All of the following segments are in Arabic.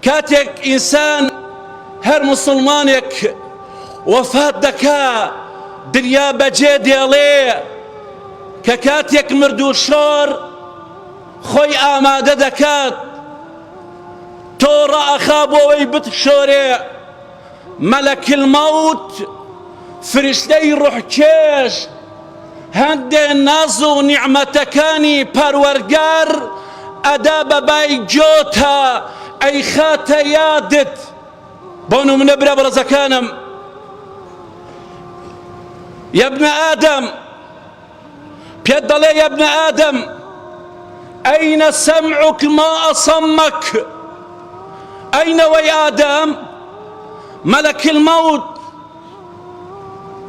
كاتك إنسان هر مسلمانك وفات دكا دنيا بجێ دێڵێ کە کاتێک مرد و شۆر خۆی ئامادە دەکات تۆ ڕائەخا بۆەوەی بتشۆرێ مەلەک المەوت فریشتەی ڕوحکێش هەندێ ناز و نیعمەتەکانی پەروەرگار ئەدا بەبای گۆتە ئەی خاتە یادت بۆ نمونە برا بەڕێزەکانم يا ابن آدم پێت دەڵێ يا ابن آدم أين سمعك ما أصمك أين وي آدم ملك الموت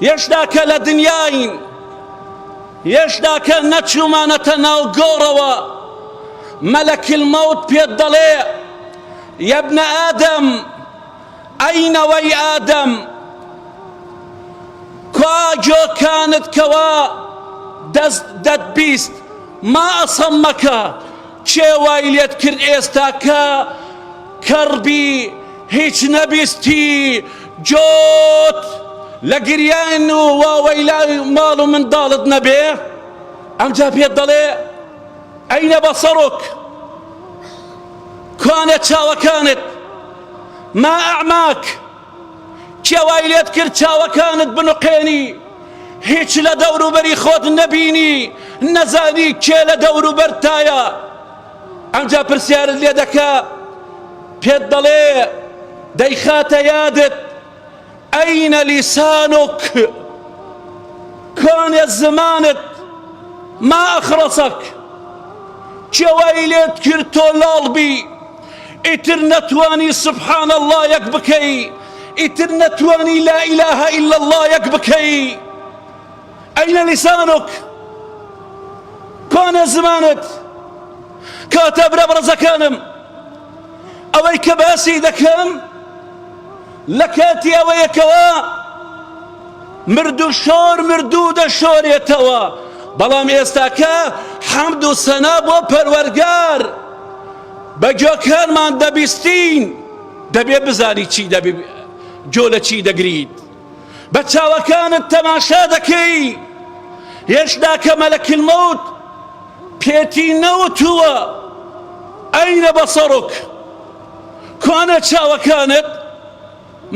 يشداك لدنياين يشداك نتشو ما نتناو قوروا ملك الموت پێت دەڵێ يا ابن آدم أين وي آدم كواجو كانت كوا دد بيست ما أصمك چه وايليت كرد استاكا كربي هيچ نبيستي جوت لقريان وويلا مالو من ضالد نبي أم جابي الضلي أين بصرك كانت وكانت ما أعماك چاوایلێت کرد چاوەکانت بنوقێنی هیچ لە دەوروبەری خۆت نەبینی نەزانی کێ لە دەوروبەرتایە ئەمجا پرسیارت لێ دەکا پێت دەڵێ دەیخاتە یادت ئەینە لیسانک کۆنێ زمانت ما ئەخڕەسەک چاوایلێت کرد تۆ لاڵبی ئیتر نەتوانی سبحان الله یەک بکەی ئیتر نەتوانی لا إله إلا الله یەک بکەی أين لسانك کۆنە زمانت کاتە برا بەڕێزەکانم ئەوەی کە باسی دەکەم لە کاتی ئەوەیەکەوە مرد و شۆر مردوو دەشۆرێتەوە بەڵام ئێستاکە حەمد و سەنا بۆ پەروەرگار بە گوێکانمان دەبیستین دەبێ بزانی چی دەبێ جۆ لە چی دەگریت بە چاوەکانت تەماشا دەکەی هێشتا کە مەلەک المەوت پێتی نەوتووە ئەینە بەسەڕک کۆنە چاوەکانت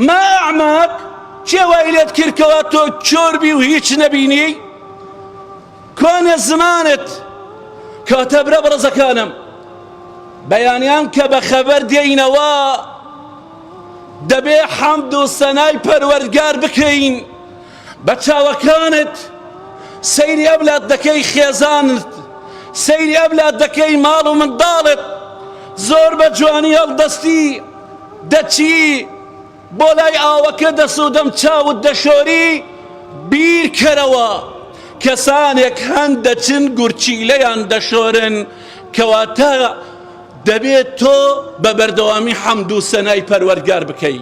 ما ئەعماک چێوای لێت کردکەوە تۆ چۆربی و هیچ نەبینی کۆنە زمانت کاتە برە بەڕێزەکانم بەیانیان کە بە خەبەر دێینەوە دەبێ حەمد و سەنای پەروەردگار بکەین بە چاوەکانت سەیری ئەولاد دەکەی خێزانت سەیری ئەولاد دەکەی ماڵ و منداڵت زۆر بە جوانی هەڵدەستی دەچی بۆ لای ئاوەکە دەسوودەم چاوت دەشۆری بیرکەرەوە کەسانێک هەن دەچن گورچیلەیان دەشۆرن کەواتە دەبێت تۆ بە بەردەوامی حەمد و سەنای پەروەردگار بکەی